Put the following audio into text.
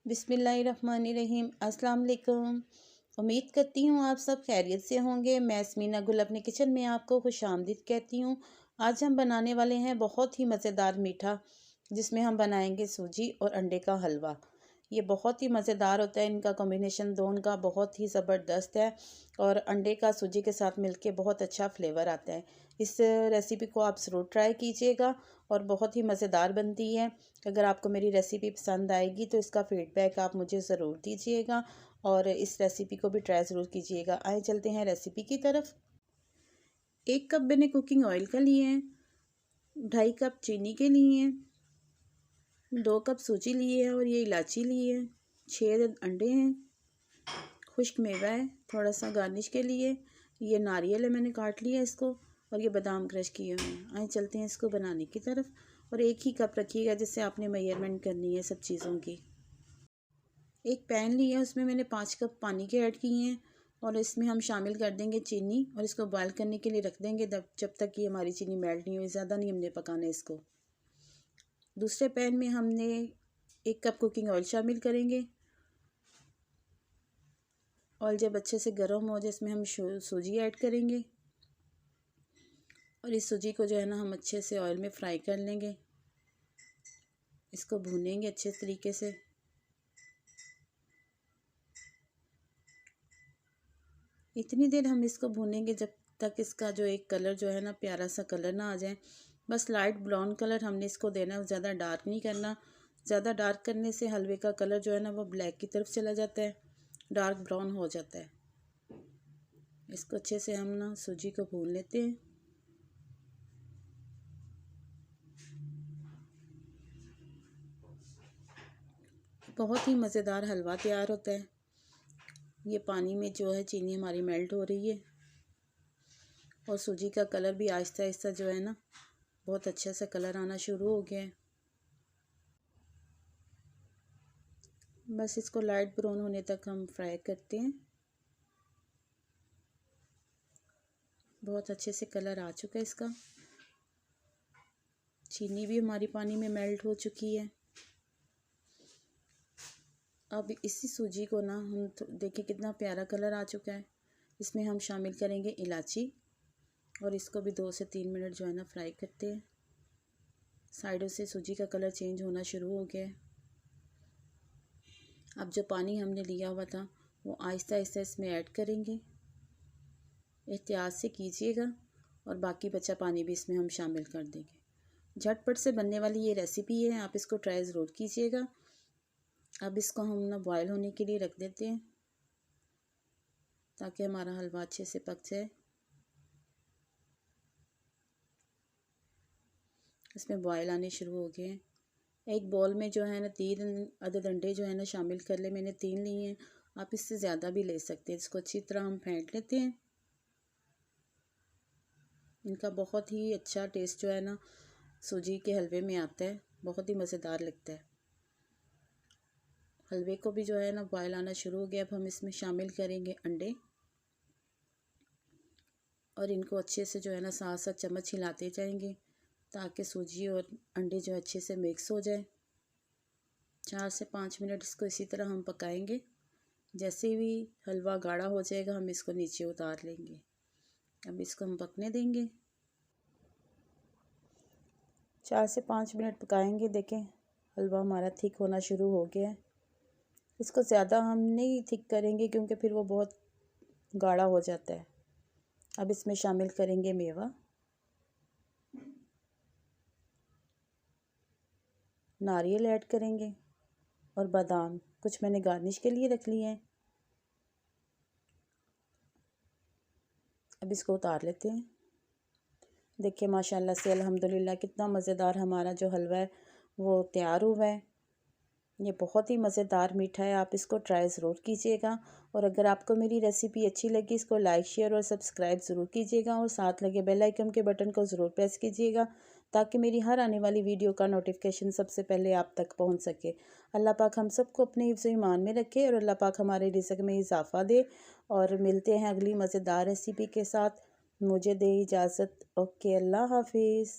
बिस्मिल्लाहिर्रहमानिर्रहीम। अस्सलाम वालेकुम। उम्मीद करती हूँ आप सब खैरियत से होंगे। मैं स्मीना गुल अपने किचन में आपको खुशामदीद कहती हूँ। आज हम बनाने वाले हैं बहुत ही मज़ेदार मीठा, जिसमें हम बनाएंगे सूजी और अंडे का हलवा। ये बहुत ही मज़ेदार होता है, इनका कॉम्बिनेशन दोनों का बहुत ही ज़बरदस्त है और अंडे का सूजी के साथ मिलके बहुत अच्छा फ्लेवर आता है। इस रेसिपी को आप ज़रूर ट्राई कीजिएगा और बहुत ही मज़ेदार बनती है। अगर आपको मेरी रेसिपी पसंद आएगी तो इसका फ़ीडबैक आप मुझे ज़रूर दीजिएगा और इस रेसिपी को भी ट्राई ज़रूर कीजिएगा। आइए चलते हैं रेसिपी की तरफ। 1 कप मैंने कुकिंग ऑयल का लिए हैं, 2.5 कप चीनी के लिए हैं, 2 कप सूजी लिए है और ये इलायची ली है, 6 अंडे हैं, खुश्क मेवा है थोड़ा सा गार्निश के लिए, ये नारियल है मैंने काट लिया इसको, और ये बादाम क्रश किए हुए हैं। आइए चलते हैं इसको बनाने की तरफ। और 1 ही कप रखिएगा जिससे आपने मेजरमेंट करनी है सब चीज़ों की। एक पैन लिया है, उसमें मैंने 5 कप पानी के ऐड किए हैं और इसमें हम शामिल कर देंगे चीनी और इसको बॉयल करने के लिए रख देंगे जब तक कि हमारी चीनी मेल्ट नहीं हुई। ज़्यादा नहीं हमने पकाना है इसको। दूसरे पैन में हमने 1 कप कुकिंग ऑयल शामिल करेंगे। ऑयल जब अच्छे से गर्म हो जाए इसमें हम सूजी ऐड करेंगे और इस सूजी को जो है ना हम अच्छे से ऑयल में फ्राई कर लेंगे। इसको भूनेंगे अच्छे तरीके से। इतनी देर हम इसको भूनेंगे जब तक इसका जो एक कलर जो है ना प्यारा सा कलर ना आ जाए। बस लाइट ब्राउन कलर हमने इसको देना है, ज़्यादा डार्क नहीं करना। ज़्यादा डार्क करने से हलवे का कलर जो है ना वो ब्लैक की तरफ चला जाता है, डार्क ब्राउन हो जाता है। इसको अच्छे से हम ना सूजी को भून लेते हैं। बहुत ही मज़ेदार हलवा तैयार होता है। ये पानी में जो है चीनी हमारी मेल्ट हो रही है और सूजी का कलर भी आहिस्ता आहिस्ता जो है ना बहुत अच्छा सा कलर आना शुरू हो गया है। बस इसको लाइट ब्राउन होने तक हम फ्राई करते हैं। बहुत अच्छे से कलर आ चुका है इसका। चीनी भी हमारी पानी में मेल्ट हो चुकी है। अब इसी सूजी को ना हम देखिए कितना प्यारा कलर आ चुका है। इसमें हम शामिल करेंगे इलायची और इसको भी 2 से 3 मिनट जो है ना फ्राई करते हैं। साइडों से सूजी का कलर चेंज होना शुरू हो गया है। अब जो पानी हमने लिया हुआ था वो आहिस्ता आहिस्ता इसमें ऐड करेंगे। एहतियात से कीजिएगा और बाकी बचा पानी भी इसमें हम शामिल कर देंगे। झटपट से बनने वाली ये रेसिपी है, आप इसको ट्राई ज़रूर कीजिएगा। अब इसको हम ना बॉयल होने के लिए रख देते हैं ताकि हमारा हलवा अच्छे से पक जाए। इसमें बॉयल आने शुरू हो गए हैं। एक बॉल में जो है ना 3 अदद अंडे जो है ना शामिल कर ले। मैंने 3 लिए हैं, आप इससे ज़्यादा भी ले सकते हैं। इसको अच्छी तरह हम फेंट लेते हैं। इनका बहुत ही अच्छा टेस्ट जो है ना सूजी के हलवे में आता है, बहुत ही मज़ेदार लगता है। हलवे को भी जो है ना बॉयल आना शुरू हो गया। अब हम इसमें शामिल करेंगे अंडे और इनको अच्छे से जो है ना साथ साथ चम्मच हिलाते जाएंगे ताकि सूजी और अंडे जो अच्छे से मिक्स हो जाए। 4 से 5 मिनट इसको इसी तरह हम पकाएंगे। जैसे भी हलवा गाढ़ा हो जाएगा हम इसको नीचे उतार लेंगे। अब इसको हम पकने देंगे। 4 से 5 मिनट पकाएंगे। देखें हलवा हमारा थिक होना शुरू हो गया है। इसको ज़्यादा हम नहीं थिक करेंगे क्योंकि फिर वो बहुत गाढ़ा हो जाता है। अब इसमें शामिल करेंगे मेवा, नारियल ऐड करेंगे और बादाम कुछ मैंने गार्निश के लिए रख लिए हैं। अब इसको उतार लेते हैं। देखिए माशाल्लाह से अल्हम्दुलिल्लाह कितना मज़ेदार हमारा जो हलवा है वो तैयार हुआ है। ये बहुत ही मज़ेदार मीठा है, आप इसको ट्राई ज़रूर कीजिएगा। और अगर आपको मेरी रेसिपी अच्छी लगी इसको लाइक शेयर और सब्सक्राइब ज़रूर कीजिएगा और साथ लगे बेल आइकन के बटन को ज़रूर प्रेस कीजिएगा ताकि मेरी हर आने वाली वीडियो का नोटिफिकेशन सबसे पहले आप तक पहुंच सके। अल्लाह पाक हम सबको अपने हिफ्ज़ ईमान में रखे और अल्लाह पाक हमारे रिज़्क़ में इजाफ़ा दे। और मिलते हैं अगली मज़ेदार रेसिपी के साथ। मुझे दे इजाज़त। ओके, अल्लाह हाफिज़।